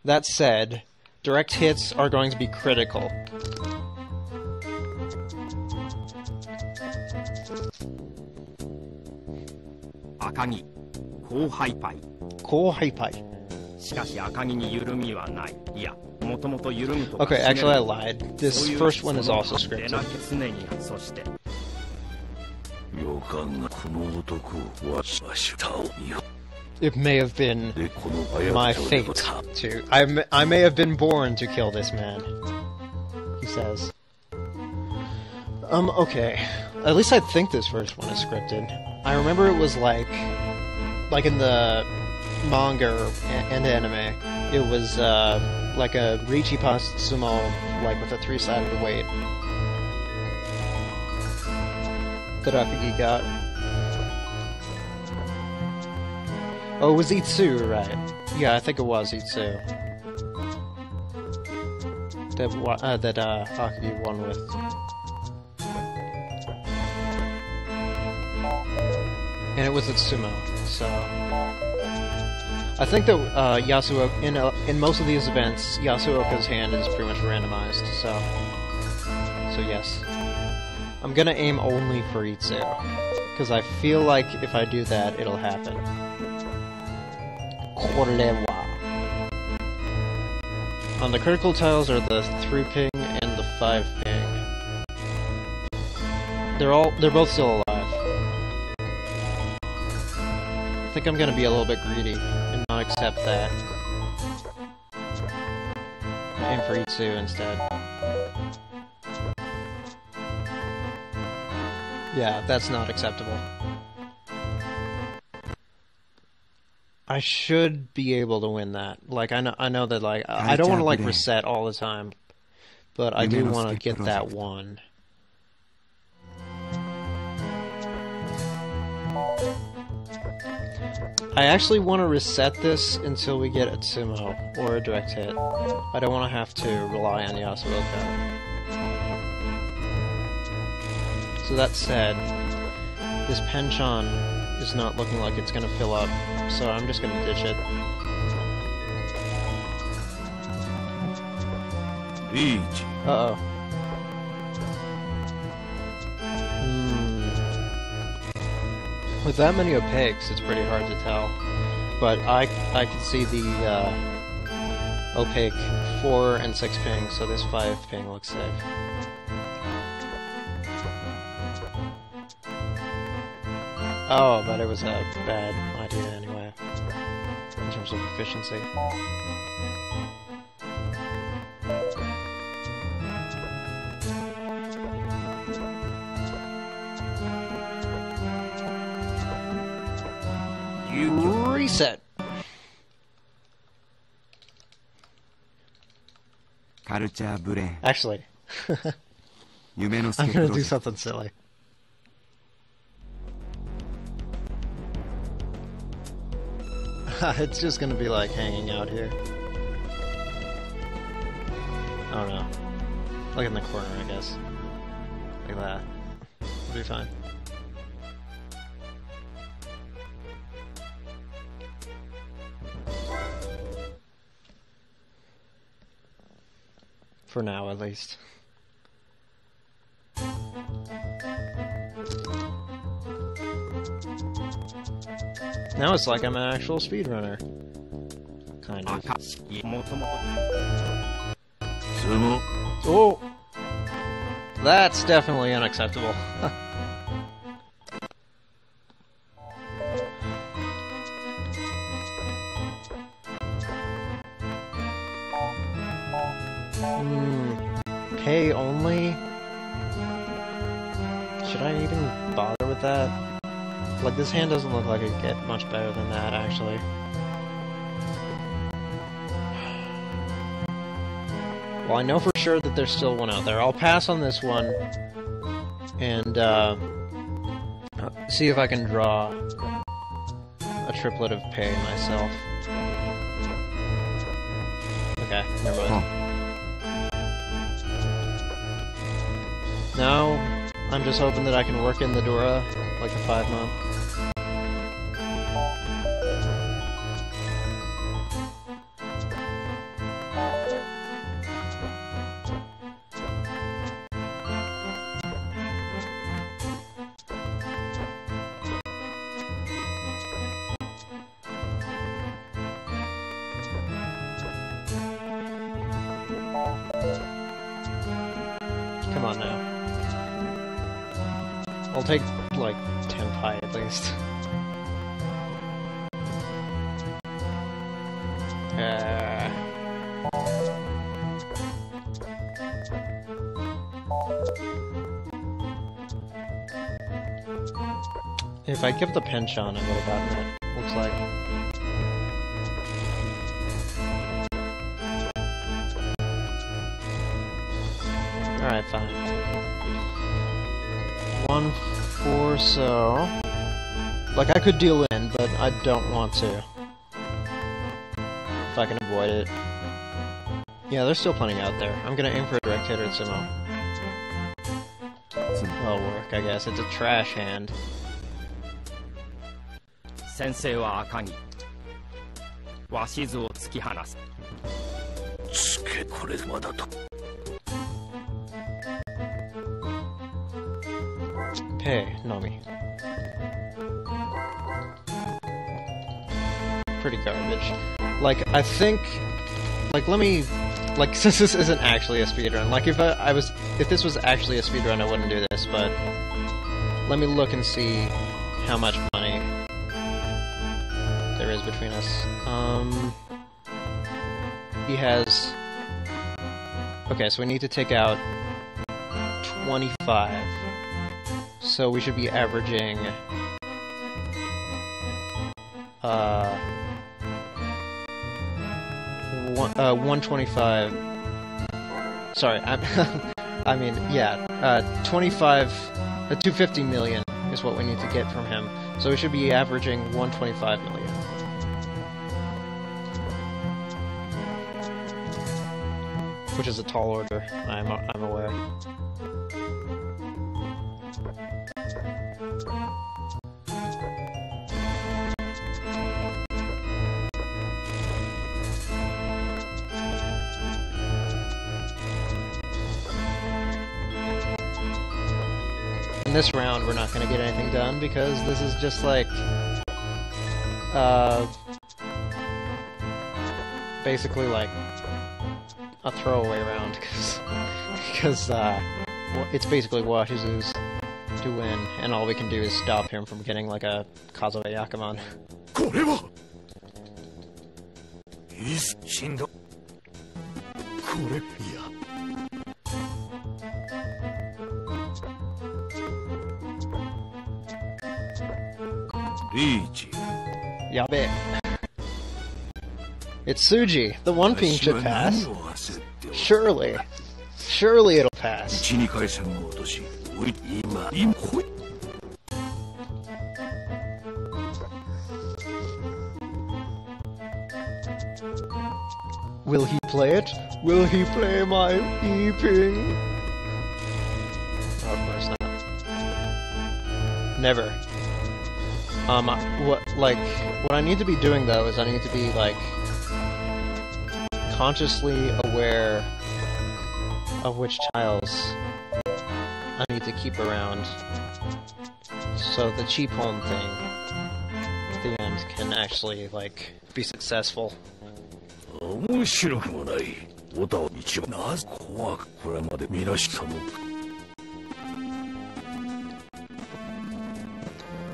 That said, direct hits are going to be critical. Akagi, Tohai pai. Tohai pai. Okay, actually I lied. This first one is also scripted. It may have been my fate to... I may have been born to kill this man, he says. Okay. At least I think this first one is scripted. I remember it was like in the manga and anime, it was like a Richipass sumo, like with a 3-sided weight that Akagi got. Oh, it was Itsu, right? Yeah, I think it was Itsu that Akagi won with. And it was at sumo, so I think that Yasuo in most of these events, Yasuoka's hand is pretty much randomized. So yes, I'm gonna aim only for Itsu because I feel like if I do that, it'll happen. Korewa. On the critical tiles are the 3 ping and the 5 ping. They're both still alive. I think I'm gonna be a little bit greedy and not accept that. Aim for Itsu instead. Yeah, that's not acceptable. I should be able to win that. Like, I know that, like, I don't want to, like, reset all the time, but I do want to get that one. I actually want to reset this until we get a sumo or a direct hit. I don't want to have to rely on Yasuoka. So that said, this Hanchan is not looking like it's going to fill up, so I'm just going to ditch it. Uh-oh. With that many opaques, it's pretty hard to tell. But I can see the opaque 4 and 6 ping, so this 5 ping looks safe. Oh, but it was a bad idea anyway, in terms of efficiency. Reset! Actually, I'm gonna do something silly. It's just gonna be like hanging out here. Oh no. Like in the corner, I guess. Like that. It'll be fine. For now, at least. Now it's like I'm an actual speedrunner. Kind of. Oh! That's definitely unacceptable. Pay only? Should I even bother with that? Like, this hand doesn't look like it'd get much better than that, actually. Well, I know for sure that there's still one out there. I'll pass on this one, and, see if I can draw a triplet of pay myself. Okay, never mind. Now, I'm just hoping that I can work in the Dora, like the 5-month. on now. I'll take, like, 10 pi at least. If I give the pinch on, I would have gotten it. Looks like. Alright, fine. 1-4, so... Like, I could deal in, but I don't want to. If I can avoid it. Yeah, there's still plenty out there. I'm gonna aim for a direct hit or Sumo. That'll work, I guess. It's a trash hand. Sensei wa Akagi. Washizu wo tsukihanasu. Hey, Nomi. Pretty garbage. Like, I think... Like, let me... Like, since this isn't actually a speedrun, like, if if this was actually a speedrun, I wouldn't do this, but... Let me look and see how much money there is between us. He has... Okay, so we need to take out 25. So we should be averaging... 125... Sorry, I mean, yeah, 250 million is what we need to get from him. So we should be averaging 125 million. Which is a tall order, I'm aware. In this round, we're not going to get anything done because this is just like, basically like a throwaway round because it's basically Washizu's to win, and all we can do is stop him from getting like a Kazuya Yakuman. Yabe. It's Tsuji. The one ping should pass. Surely. Surely it'll pass. Will he play it? Will he play my E-ping? Oh, of course not. Never. What I need to be doing though is I need to be like consciously aware of which tiles I need to keep around, so the cheap home thing at the end can actually like be successful.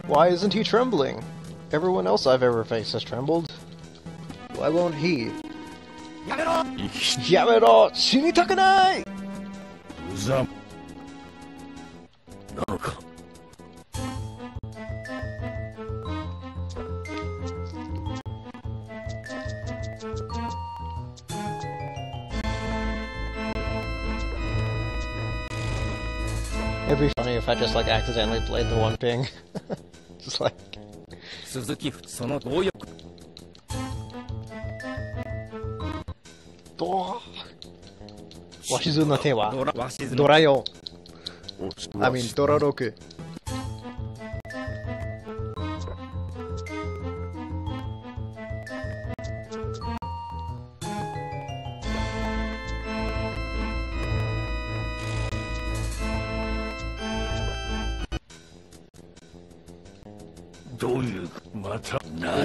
Why isn't he trembling? Everyone else I've ever faced has trembled. Why won't he? Yamero! Shinitaku nai! It'd be funny if I just like accidentally played the one ping. Just like... Washizu no te wa Dora yo. I mean, Dora roku.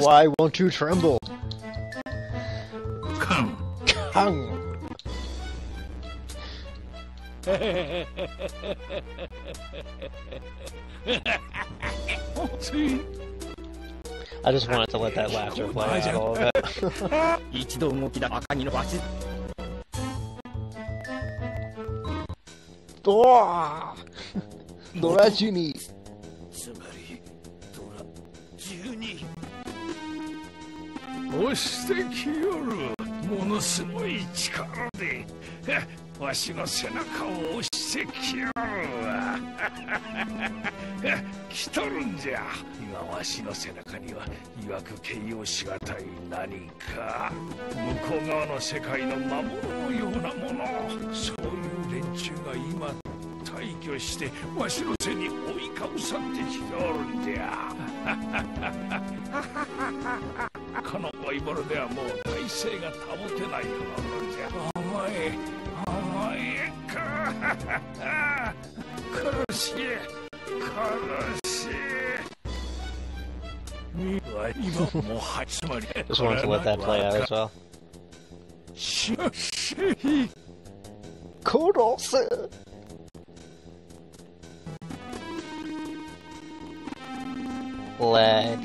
Why won't you tremble? Kang. I just wanted to let that laughter play out a little bit. 一度動きだ赤城の鷲ドラ12つまりドラ12押してきよるものすごい力でわしの背中を押してきよるわ来とるんじゃ今わしの背中には曰く形容しがたい何か向こう側の世界の魔物のようなものそういう連中が今退去してわしの背に追いかぶさってきておるんじゃこの老いぼれではもう体勢が保てないようなものじゃお前か苦しい今もうつまり Just wanted to let that play out as well. 殺すLeg.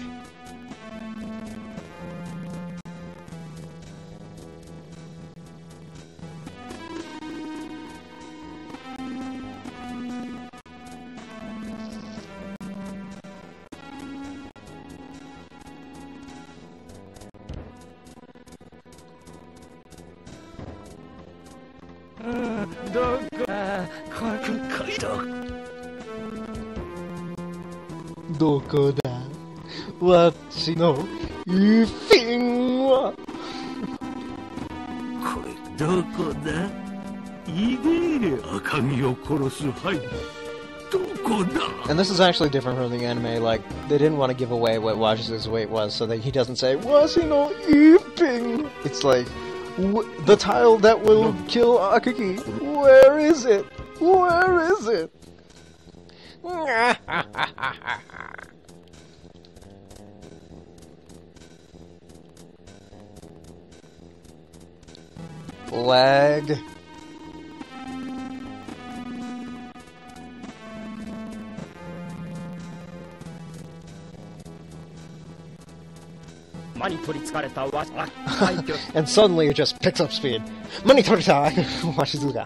Dokoda. Washi no ifin wa. これどこだいで赤城を殺すはいどこだ And this is actually different from the anime. Like, they didn't want to give away what Washizu's weight was, so that he doesn't say Washi no ifin. It's like the tile that will kill Akagi. Where is it? Where is it? Lag. And suddenly it just picks up speed. Money Torita! Washizuga.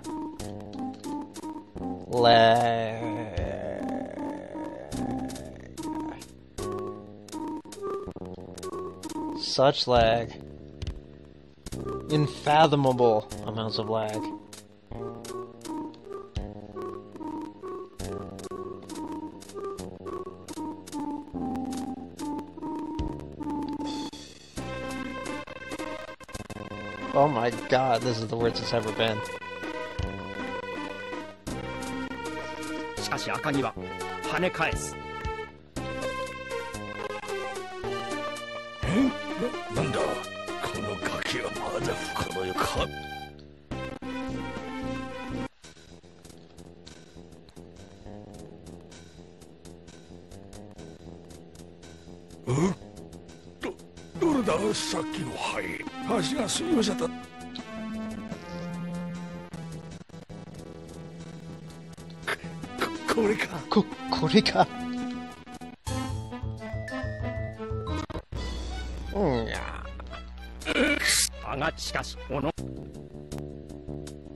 Lag. Such lag. Unfathomable amounts of lag. Oh my god, this is the worst it's ever been. しかし赤城は跳ね返すなんだこのガキはまだこの世かどれださっきの灰足が吸い寄せたこれかこれかしかし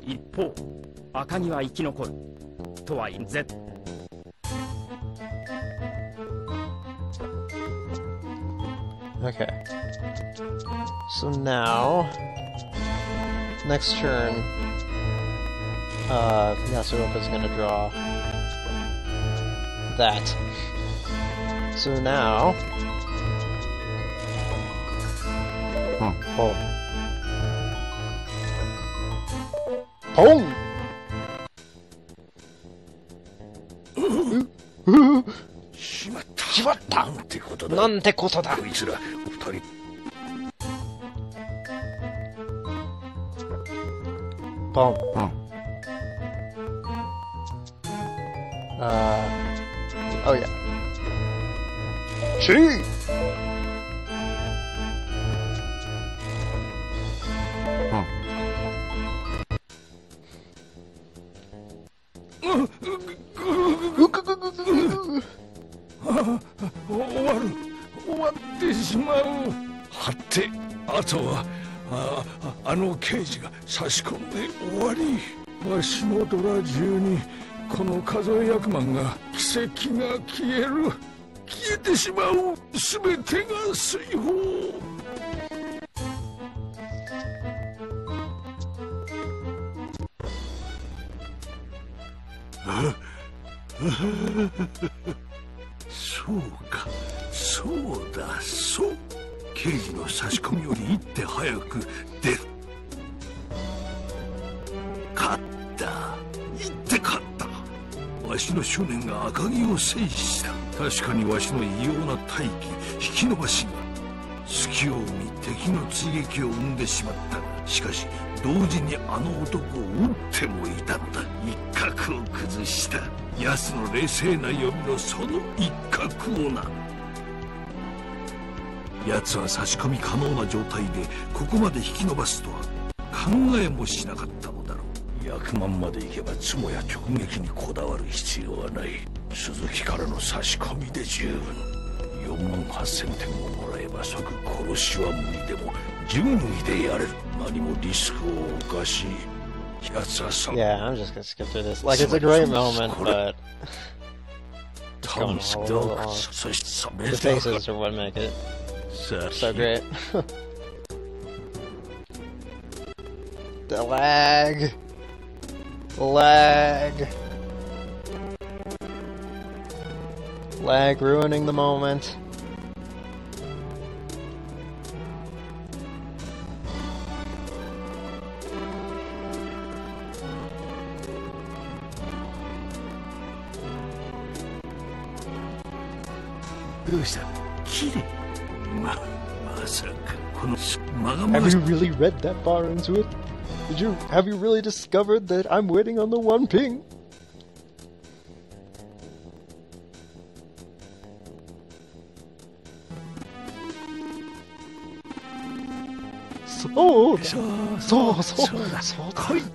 一方赤城は生き残るとは言ぜOkay. So now, next turn, Yasuoka's gonna draw that. So now, Pong! Shimatta! なんてことだこいつら二人ポンOh yeah. Chee! あとはあの刑事が差し込んで終わり。わしのドラ中にこの数え役満が奇跡が消える。消えてしまう。全てが水泡。そうか、そうだ、そう。刑事の差し込みより一手早く出る。勝った。一手勝った。わしの執念が赤城を制した。確かにわしの異様な大気引き伸ばしが隙を生み敵の追撃を生んでしまったが、しかし同時にあの男を撃ってもいたのだ。一角を崩した。奴の冷静な読みのその一角をな。奴は差し込み可能な状態でここまで引き伸ばすとは考えもしなかったのだろう。役満まで行けばつもや直撃にこだわる必要はない。鈴木からの差し込みで十分。48000点をもらえば即殺しは無理でも順位でやれる。何もリスクを冒し、奴はそ Yeah, I'm just gonna skip through this. Like, it's a great moment, but it's going a little long. The faces are what make it so great. The lag. Lag ruining the moment. Have you really read that far into it? Have you really discovered that I'm waiting on the one ping? So,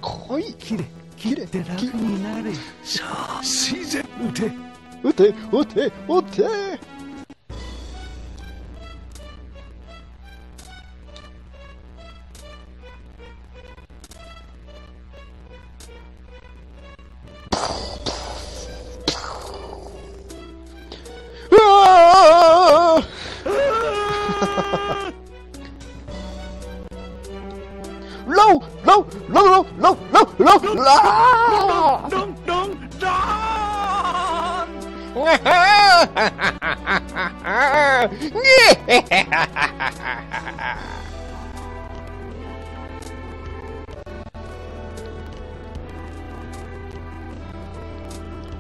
koi. Kire. Ute.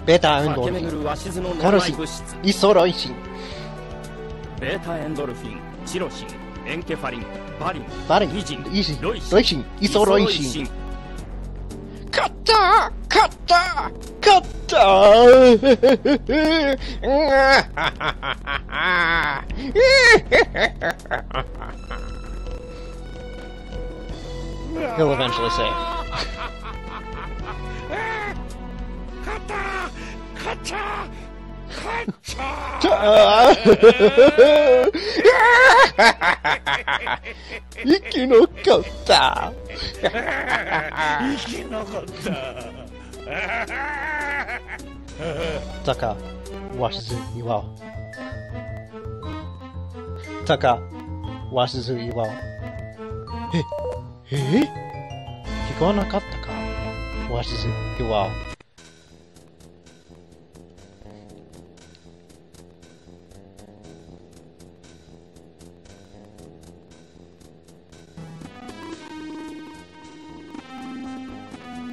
Beta endorphin. Koroshi. Isoroishin. Beta endorphin, chiroshin, enkephalin, barin, Ishin. Loishin. Isoroishin. Kata! He'll eventually say it. Ikinokotta. Taka, Washizu Iwao. Taka, Washizu Iwao. Kikonakatta ka, Washizu Iwao.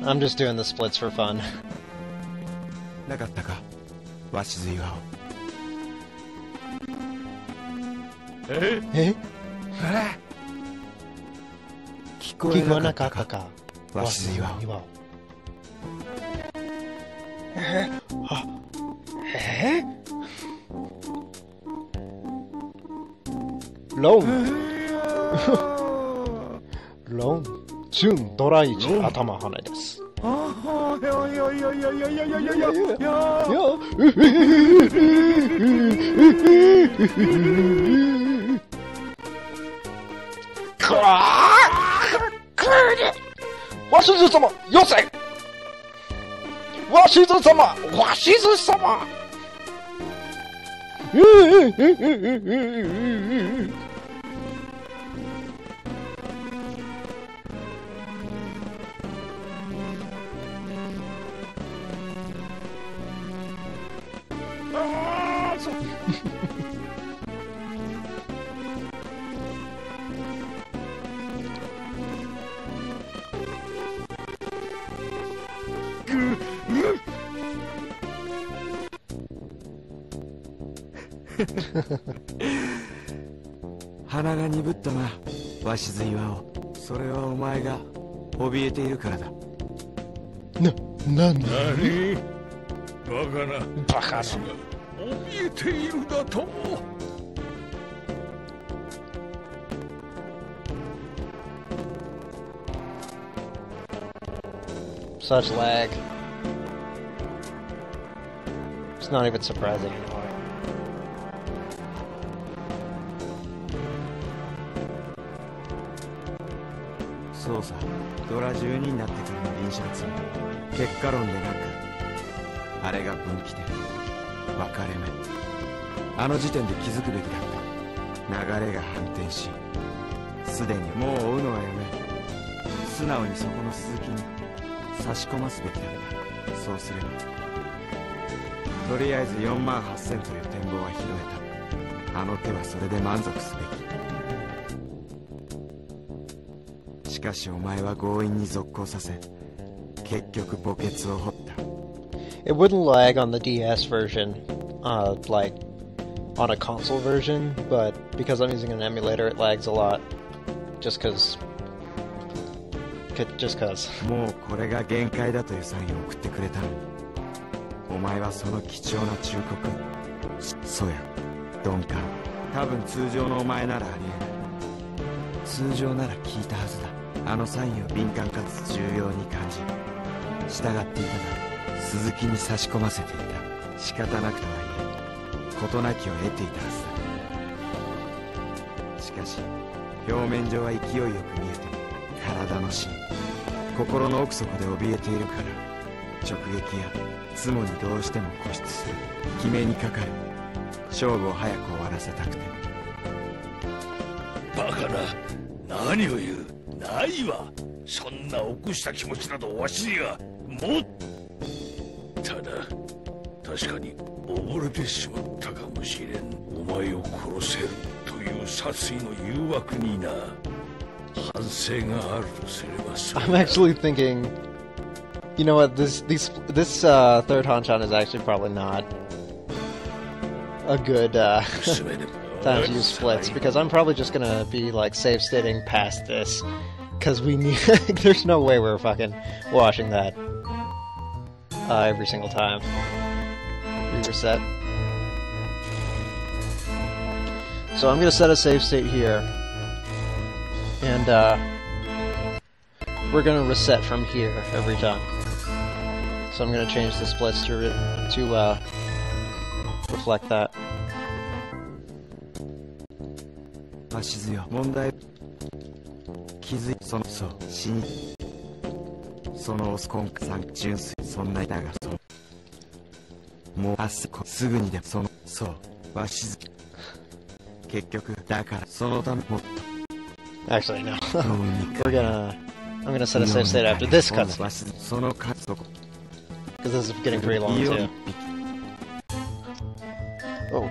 I'm just doing the splits for fun. なかったか、鷲津岩尾。聞こえなかったか、鷲津岩尾。ロンチュンドライチ頭羽です。Washizu様、よせ Washizu様 Washizu様鼻が鈍ったな、鷲津岩尾。それはお前が怯えているからだ。何何バカな。バカな。怯えているだと。Such lag. It's not even surprising anymore. そうさ、ドラ12になってからの臨床ツ結果論でなく、あれが分岐点、分かれ目。あの時点で気づくべきだった。流れが反転し、すでにもう追うのはやめ、素直にそこの鈴木に差し込ますべきだった。そうすればとりあえず4万8000という展望は拾えた。あの手はそれで満足すべき。しかしお前は強引に続行させ、結局墓穴を掘った。 It wouldn't lag on the DS version, like on a console version, but because I'm using an emulator, it lags a lot. Just cause. もうこれが限界だというサインを送ってくれたの。お前はその貴重な忠告、そうや、鈍感。多分通常のお前ならありえない。通常なら聞いたはずだ。あのサインを敏感かつ重要に感じ、従っていたが鈴木に差し込ませていた。仕方なくとはいえ事なきを得ていたはずだ。しかし表面上は勢いよく見えても体の芯、心の奥底で怯えているから、直撃やツモにどうしても固執する。決めにかかる。勝負を早く終わらせたくて。バカな。何を言う。ないわ。そんな臆した気持ちなどわしにはもう。ただ確かに溺れてしまったかもしれん。お前を殺せるという殺意の誘惑にな。反省があるとすればそれ。 I'm actually thinking, you know what, this third Hanchan is actually probably not a good time to use splits, because I'm probably just gonna be like save stating past this, because we need there's no way we're fucking washing that every single time we reset. So I'm gonna set a save state here, and we're gonna reset from here every time. So I'm gonna change the splits to reflect that. 鷲津よ、問題気づいそのそう死にそのオスコンクさん純粋そんなだがそのもう明日すぐにでそのそう鷲津結局だからそのためもっと Actually, no. I'm gonna set a save state after this cutscene, その数と because this is getting pretty long too. Oh.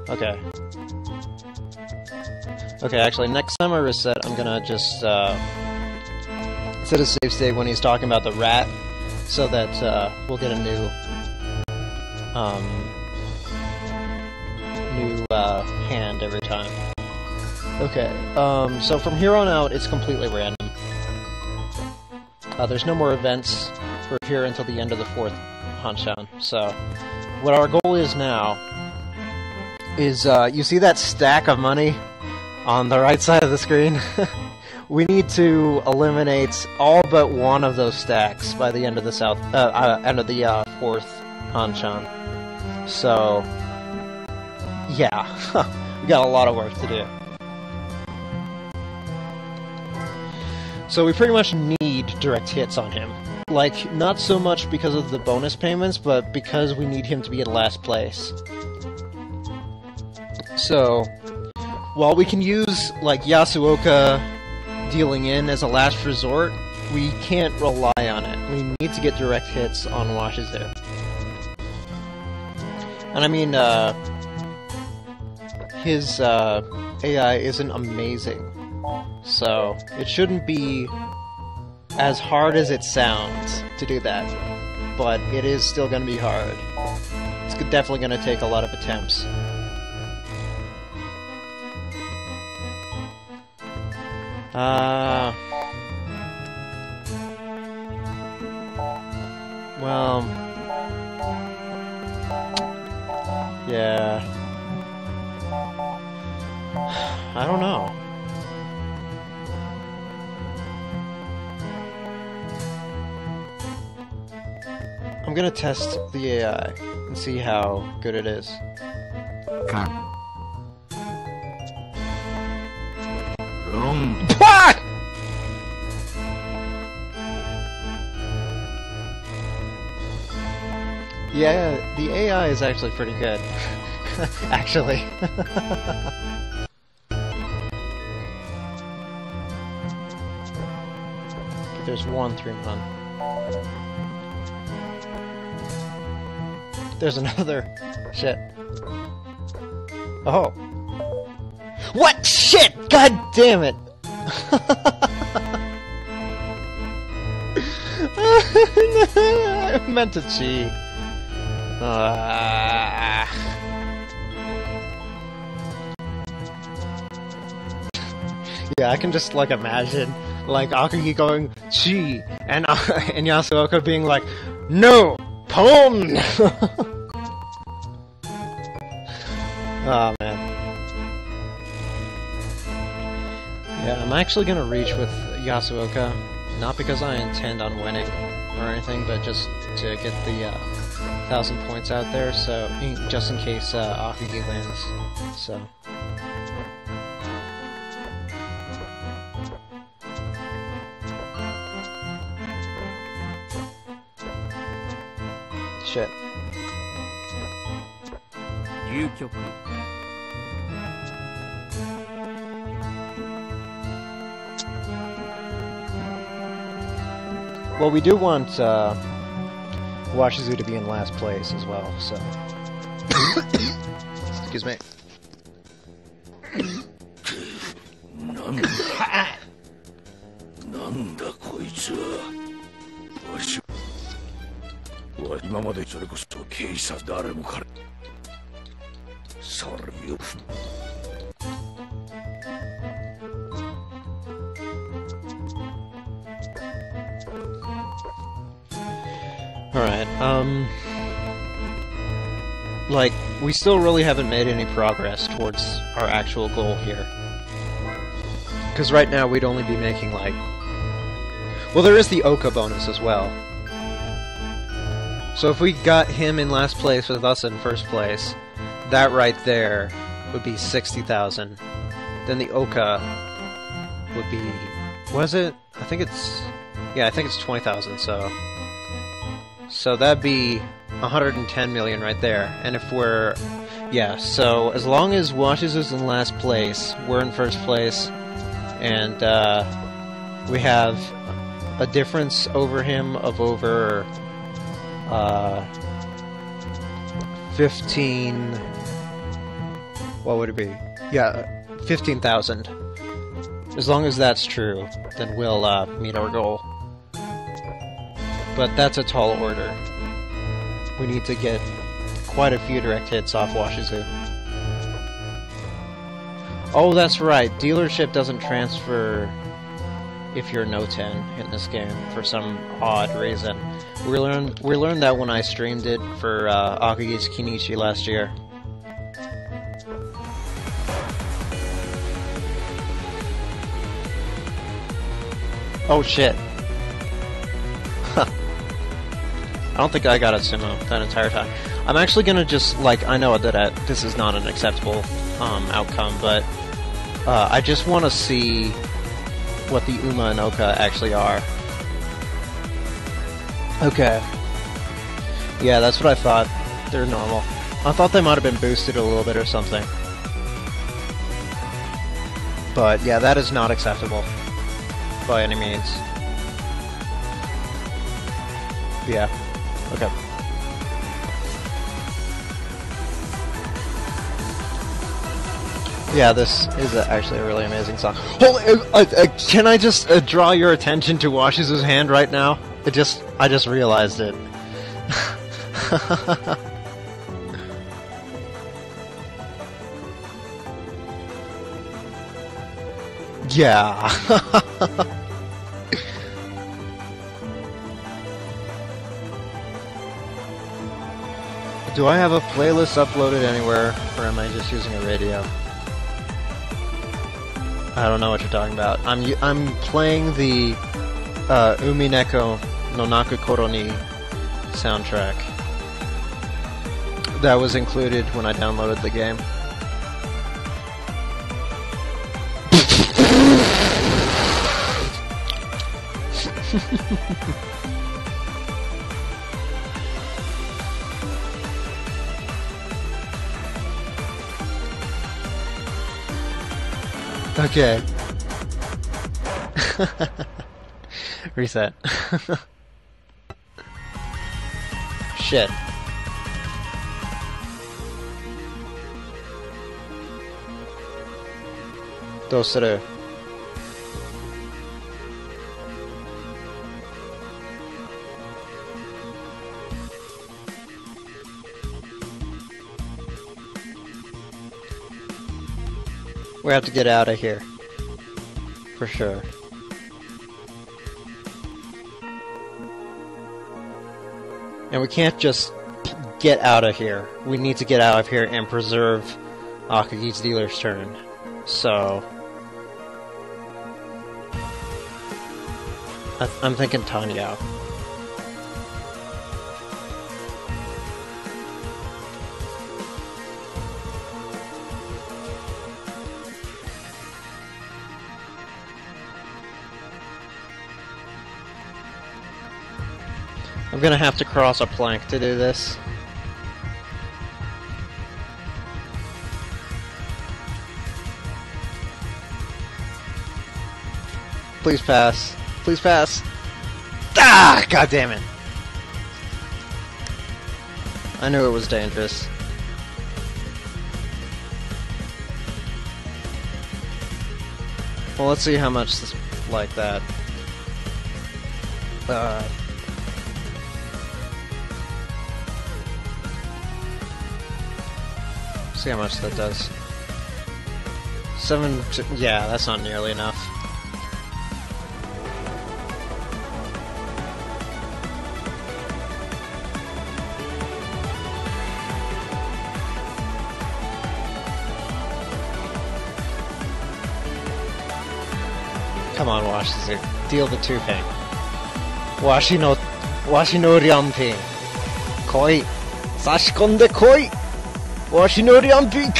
Okay. Okay, actually, next time I reset, I'm gonna just set a save state when he's talking about the rat, so that we'll get a new hand every time. Okay, so from here on out, it's completely random. There's no more events for here until the end of the 4th Hanchan. So, what our goal is now is, you see that stack of money on the right side of the screen? We need to eliminate all but one of those stacks by the end of the 4th Hanchan. So, yeah, we got a lot of work to do. So we pretty much need direct hits on him. Like, not so much because of the bonus payments, but because we need him to be in last place. So, while we can use, like, Yasuoka dealing in as a last resort, we can't rely on it. We need to get direct hits on Washizu. And I mean, his AI isn't amazing, so it shouldn't be as hard as it sounds to do that, but it is still going to be hard. It's definitely going to take a lot of attempts. Well, yeah, I don't know. I'm gonna test the AI and see how good it is. Come. What? Yeah, the AI is actually pretty good. Actually. There's one 3-mon. There's another. Shit. Oh. What? Shit! God damn it! I meant to cheat. Yeah, I can just, like, imagine, like, Akagi going, "Chi," and Yasuoka being like, "No! Pon!" Oh, man. Yeah, I'm actually gonna reach with Yasuoka, not because I intend on winning or anything, but just to get the 1,000 points out there, so just in case Akagi wins. So. Shit. Well, we do want Washizu to be in last place as well, so... Excuse me. なんだこいつは。わしは今までそれこそ警察誰も彼それよ。Alright, like, we still really haven't made any progress towards our actual goal here. Because right now we'd only be making, like... Well, there is the Oka bonus as well. So if we got him in last place with us in first place, that right there would be 60,000. Then the Oka would be... Was it? I think it's... Yeah, I think it's 20,000, so... So that'd be 110 million right there. And if we're... Yeah, so as long as Washizu's in last place, we're in first place, and we have a difference over him of over 15... What would it be? Yeah, 15,000. As long as that's true, then we'll meet our goal. But that's a tall order. We need to get quite a few direct hits off Washizu. Oh, that's right. Dealership doesn't transfer if you're no 10 in this game for some odd reason. We learned that when I streamed it for Akagi's Kinichi last year. Oh shit. I don't think I got a sumo that entire time. I'm actually gonna just, like, I know that this is not an acceptable outcome, but I just want to see what the Uma and Oka actually are. Okay. Yeah, that's what I thought. They're normal. I thought they might have been boosted a little bit or something. But yeah, that is not acceptable. By any means. Yeah. Okay. Yeah, this is actually a really amazing song. Can I just draw your attention to Washizu's hand right now? I just realized it. Yeah. Do I have a playlist uploaded anywhere, or am I just using a radio? I don't know what you're talking about. I'm playing the Umineko no Naku Koro ni soundtrack. That was included when I downloaded the game. Okay. Reset. Shit. Dosuru. We have to get out of here. For sure. And we can't just get out of here. We need to get out of here and preserve Akagi's dealer's turn. So... I'm thinking Tanyao. I'm gonna have to cross a plank to do this. Please pass. Please pass. Ah! God damn it. I knew it was dangerous. Well, let's see how much this like that. See how much that does. 7 to, yeah, that's not nearly enough. Come on, Washizu. Deal the 2 ping. Washi no Ryanping. Koi. Sashikonde koi! Washi no Ryanping!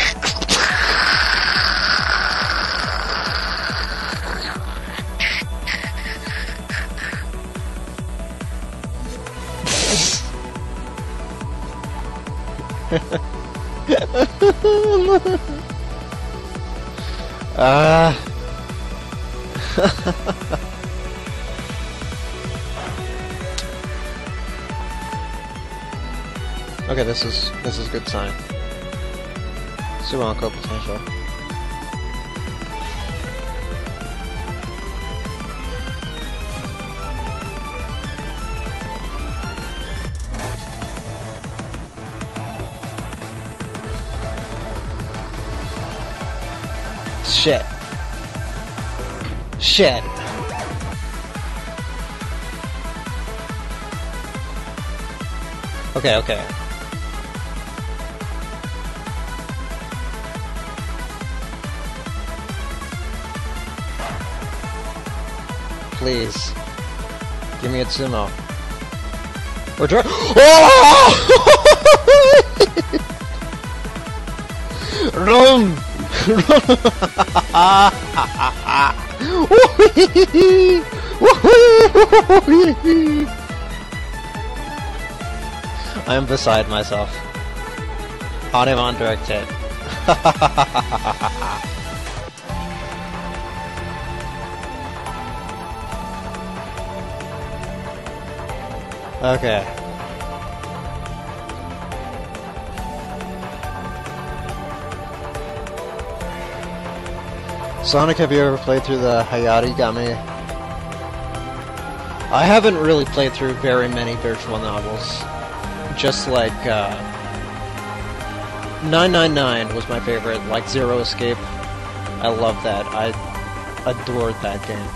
Okay, this is a good sign. Suanko potential. Shit. Shit. Okay, okay. Please. Give me a Tsumo. Or draw. Oh! Run! Run! I'm beside myself. Hanuman direct hit. Okay. Sonic, have you ever played through the Hayate Game? I haven't really played through very many visual novels. Just like, 999 was my favorite, like Zero Escape. I love that. I adored that game.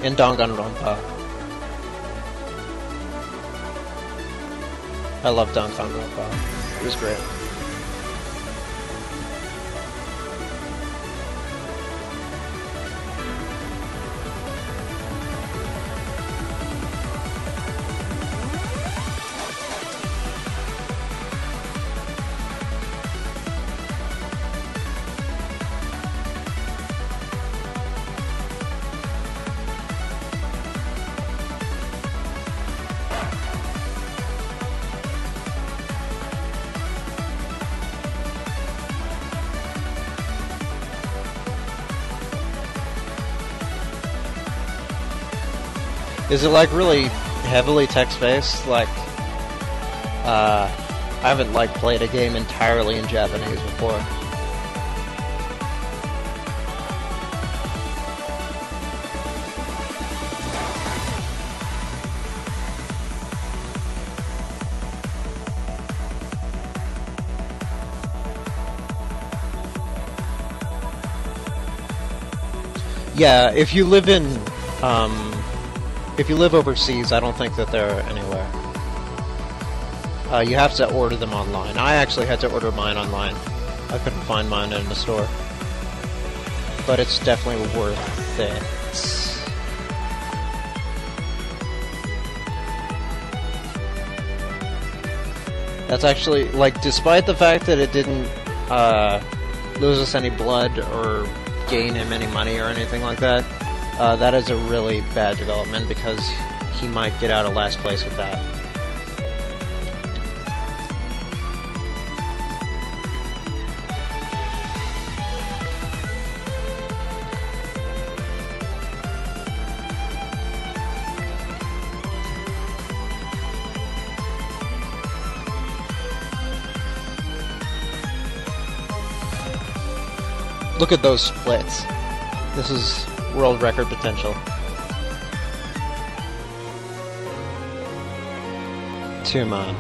In Danganronpa. I love Danganronpa. It was great. Is it like really heavily text-based? Like, I haven't like played a game entirely in Japanese before. Yeah, if you live in, if you live overseas, I don't think that they're anywhere. You have to order them online. I actually had to order mine online. I couldn't find mine in the store. But it's definitely worth it. That's actually, like, despite the fact that it didn't lose us any blood or gain him any money or anything like that, that is a really bad development because he might get out of last place with that. Look at those splits. This is world record potential. Tuman.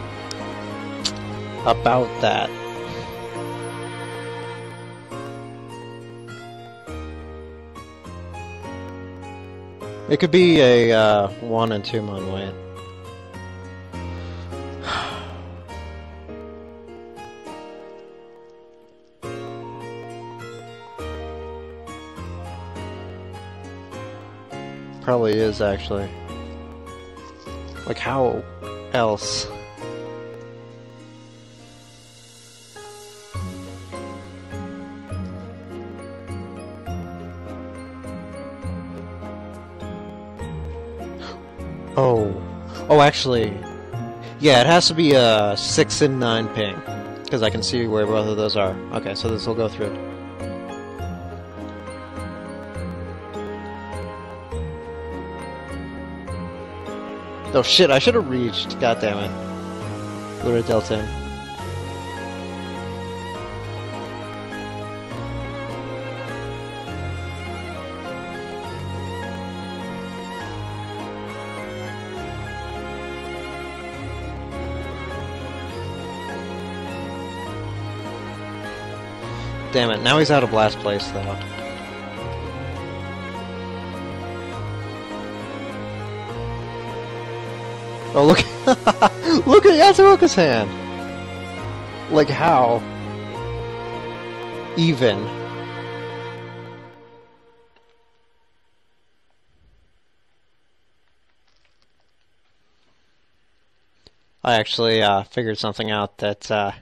About that. It could be a 1 and 2 mon weight. Probably is, actually. Like, how else? Oh, actually, yeah, it has to be a 6 and 9 ping, because I can see where both of those are. Okay, so this will go through. Oh shit, I should have reached. God damn it. Would have dealt him. Damn it, now he's out of last place though. Oh, look! Look at Yasuoka's hand! Like, how? Even. I actually figured something out that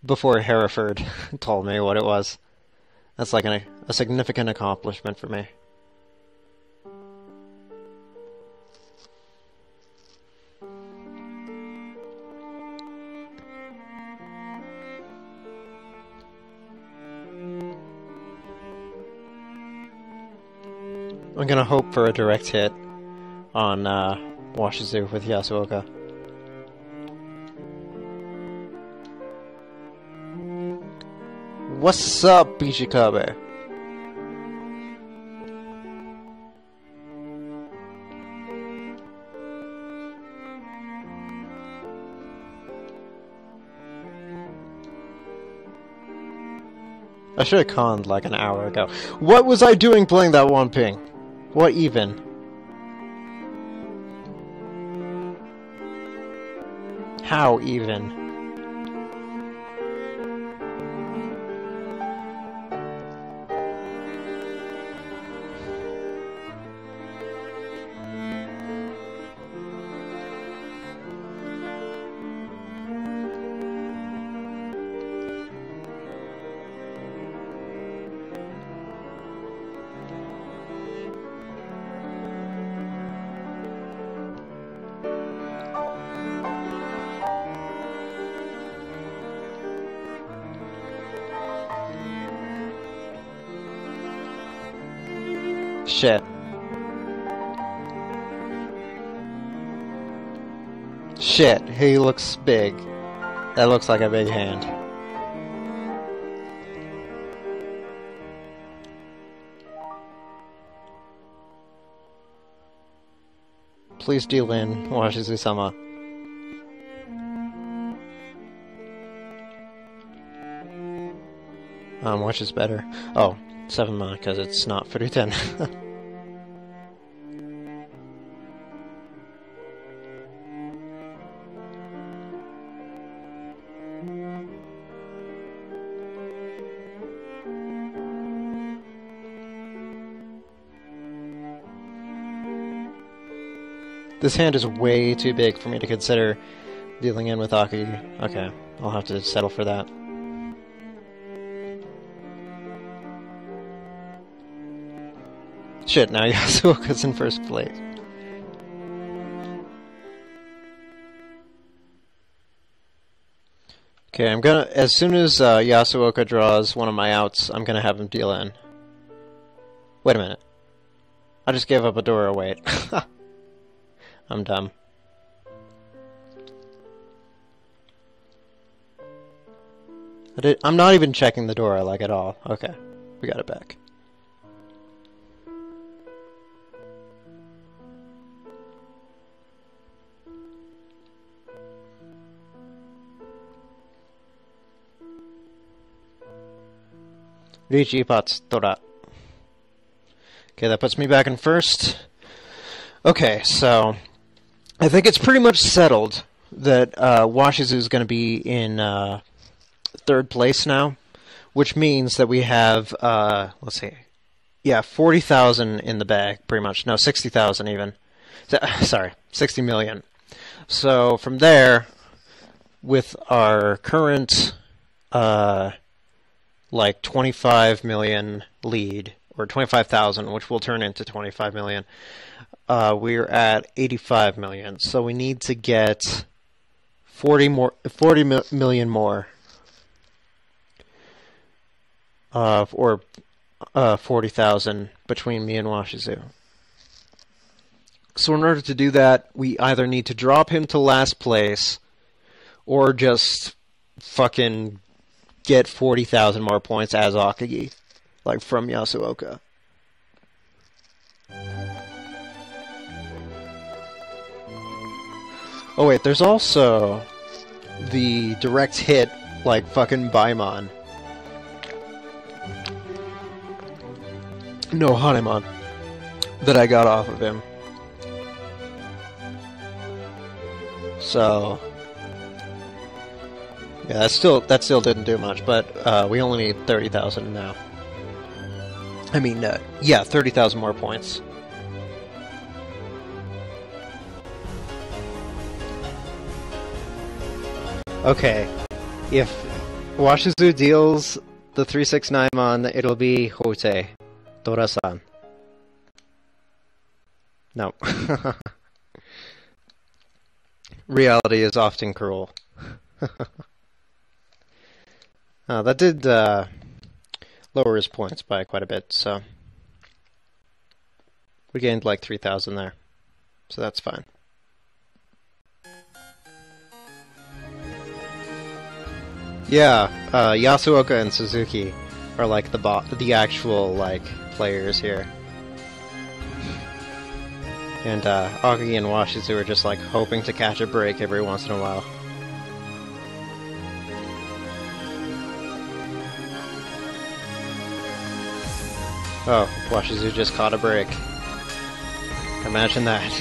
before Hereford told me what it was. That's like a significant accomplishment for me. I'm gonna hope for a direct hit on Washizu with Yasuoka. What's up, Bichikabe? I should have conned like an hour ago. What was I doing playing that one ping? What even? How even? Shit. Shit, he looks big. That looks like a big hand. Please deal in, Washizu-sama. Which is better? Oh, 7 mana, because it's not Furuten. This hand is way too big for me to consider dealing in with Akagi. Okay, I'll have to settle for that. Shit, now Yasuoka's in first place. Okay, I'm gonna... As soon as Yasuoka draws one of my outs, I'm gonna have him deal in. Wait a minute. I just gave up a door await. I'm dumb. I'm not even checking the door like at all. Okay, we got it back. Richi Patstora. Okay, that puts me back in first. Okay, so I think it's pretty much settled that Washizu is going to be in third place now, which means that we have, let's see, yeah, 40,000 in the bag, pretty much. No, 60,000 even. Sorry, 60 million. So from there, with our current, like 25 million lead, or 25,000, which will turn into 25 million, we're at 85 million. So we need to get 40 million more. Or 40,000 between me and Washizu. So in order to do that, we either need to drop him to last place, or just fucking get 40,000 more points as Akagi, like from Yasuoka. Oh wait, there's also the direct hit, like fucking Baimon. No, Hanemon, that I got off of him. So yeah, that still didn't do much, but we only need 30,000 now. I mean, yeah, 30,000 more points. Okay, if Washizu deals the 369 mon, it'll be Hote. Dora-san. No. Reality is often cruel. That did lower his points by quite a bit, so we gained like 3,000 there, so that's fine. Yeah, Yasuoka and Suzuki are like the actual like players here. And Akagi and Washizu are just like hoping to catch a break every once in a while. Oh, Washizu just caught a break. Imagine that.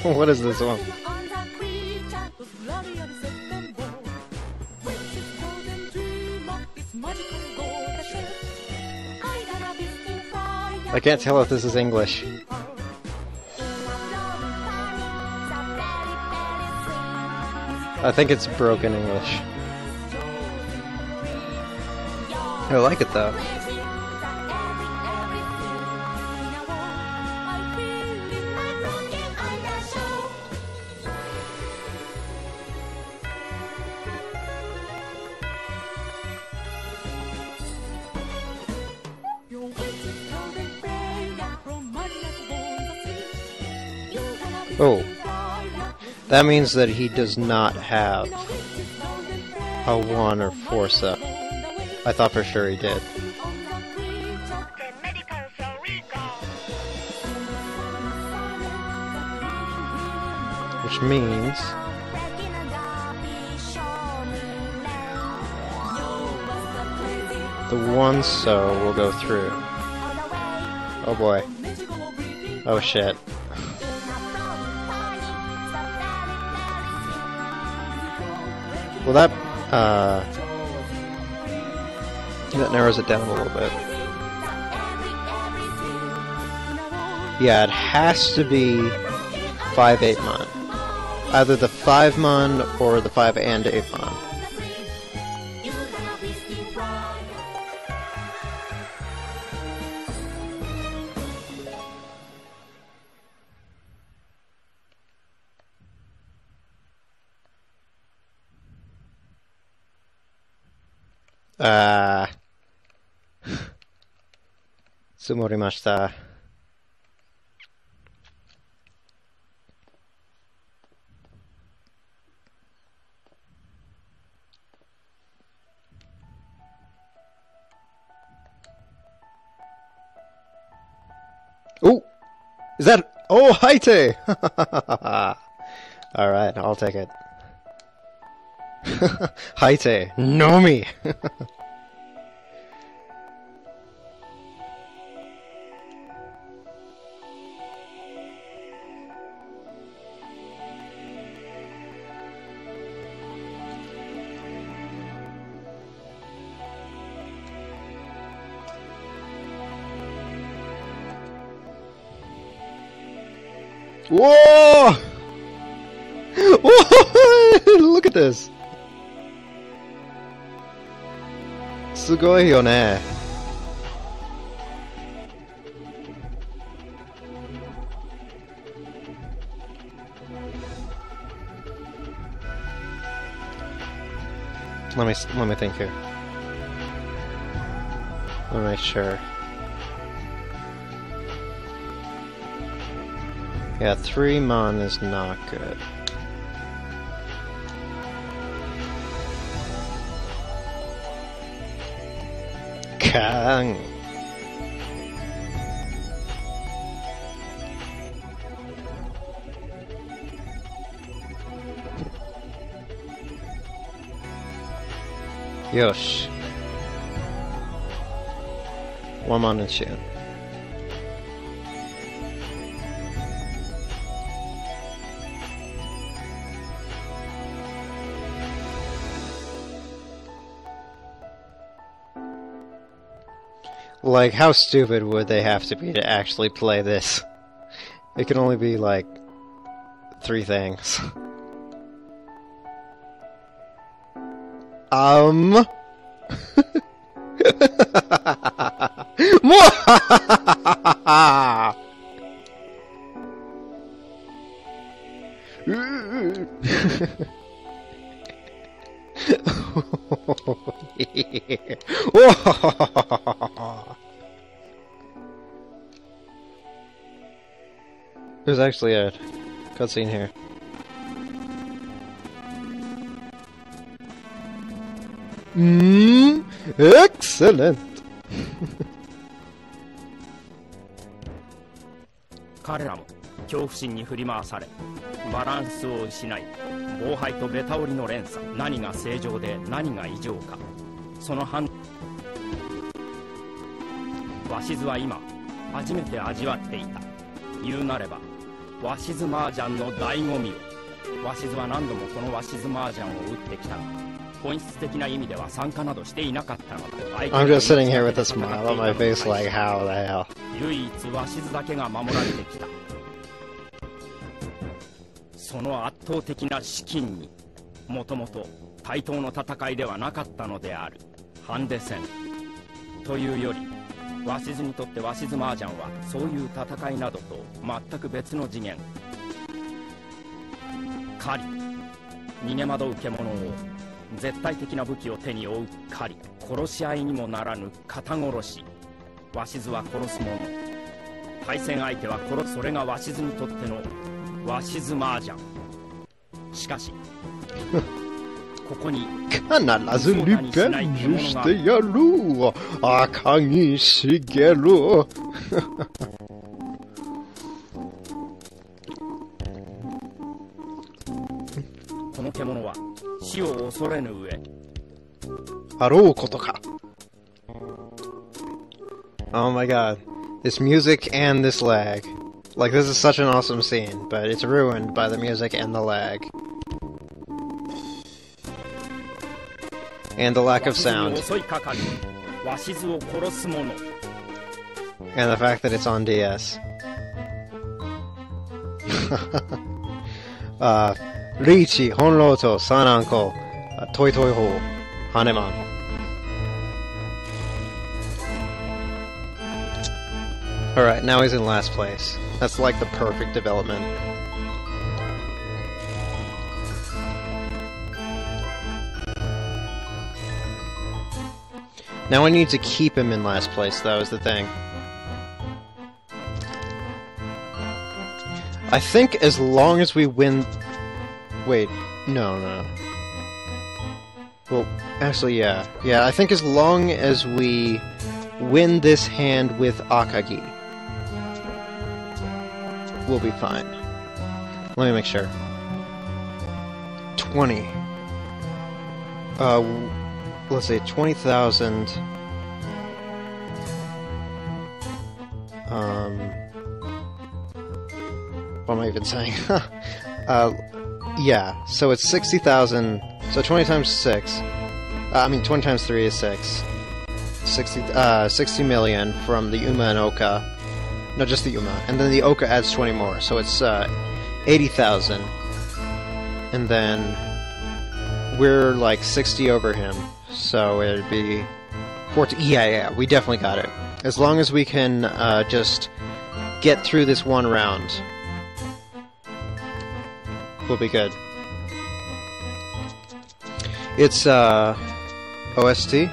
What is this one? I can't tell if this is English. I think it's broken English. I like it though. Oh, that means that he does not have a 1 or 4 sub. I thought for sure he did. Which means the 1 so will go through. Oh boy. Oh shit. Well, that narrows it down a little bit. Yeah, it has to be 5-8 mon. Either the 5 mon or the 5 and 8 mon. Tsumorimashita. Oh! Is that... Oh, Haite! Alright, I'll take it. Haite, Nomi! Whoa! Whoa! Look at this! Sugoi yo ne. Let me think here. Let me make sure. Yeah, 3 mon is not good. Kang. Yosh. 1 mon and shoot. Like, how stupid would they have to be to actually play this? It can only be, like, 3 things. There's actually a cutscene here. Excellent! 彼らも恐怖心に振り回されバランスを失い暴敗とベタ折りの連鎖何が正常で何が異常かその判鷲津は今初めて味わっていた言うなれば鷲津麻雀の醍醐味を鷲津は何度もこの鷲津麻雀を打ってきたが本質的な意味では参加などしていなかったのだ I'm just sitting here with a smile on my face like how the hell 唯一鷲津だけが守られてきたその圧倒的な資金にもともと対等の戦いではなかったのであるハンデ戦というより鷲津にとって鷲津麻雀はそういう戦いなどと全く別の次元狩り逃げ惑う獣を絶対的な武器を手に負う狩り殺し合いにもならぬ肩殺し鷲津は殺す者対戦相手は殺すそれが鷲津にとっての鷲津麻雀しかしここに必ずリベンジしてやる赤木しげるこの獣は死を恐れぬ上あろうことか Oh my god This music and this lag Like this is such an awesome scene But it's ruined by the music and the lag And the lack of sound And the fact that it's on DS Riichi, Honroto, Sananko, Toi Toi Ho, Haneman. Alright, now he's in last place. That's like the perfect development. Now I need to keep him in last place, though, is the thing. I think as long as we win... Wait, no. Well, actually, yeah. Yeah, I think as long as we win this hand with Akagi, we'll be fine. Let me make sure. 20. Let's say 20,000. What am I even saying? Yeah, so it's 60,000, so 20 times 6, 20 times 3 is 6. 60 million from the Uma and Oka. No, just the Uma. And then the Oka adds 20 more, so it's 80,000. And then we're like 60 over him, so it'd be 14. Yeah, we definitely got it. As long as we can just get through this one round, we'll be good. It's OST?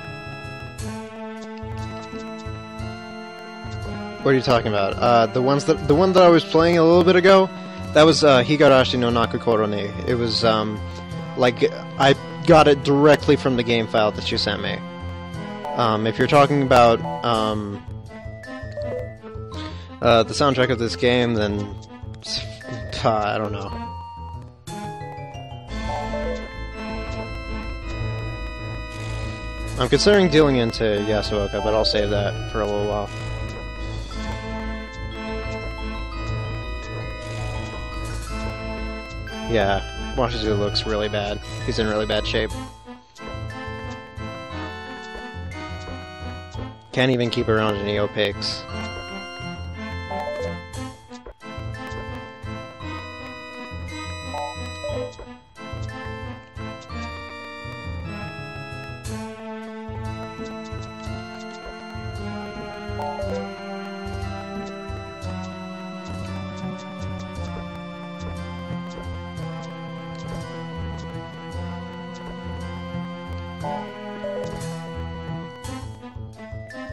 What are you talking about? The one that I was playing a little bit ago, that was Higarashi no Nakukoro ni. It was like I got it directly from the game file that you sent me. If you're talking about the soundtrack of this game, then I don't know. I'm considering dealing into Yasuoka, but I'll save that for a little while. Yeah, Washizu looks really bad. He's in really bad shape. Can't even keep around any opaques.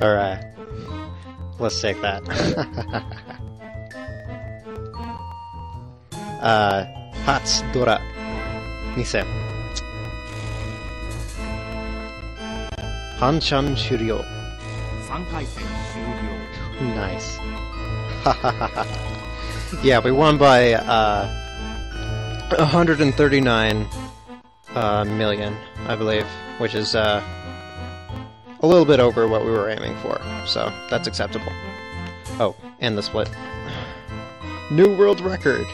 Alright. Let's take that. Hats Dora. Mise. Hanchan Shuryo. 3回戦終了。 Nice. Yeah, we won by 139 million, I believe, which is a little bit over what we were aiming for, so that's acceptable. Oh, and the split. New world record!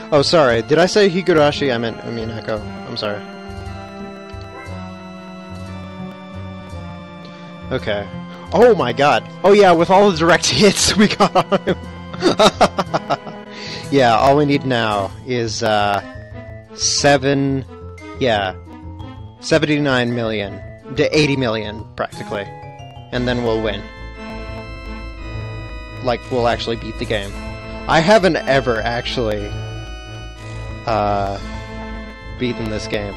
Oh, sorry, did I say Higurashi? I meant Echo. I'm sorry. Okay. Oh my god! Oh yeah, with all the direct hits we got on him! Yeah, all we need now is, 79 million to 80 million, practically. And then we'll win. Like, we'll actually beat the game. I haven't ever actually, beaten this game.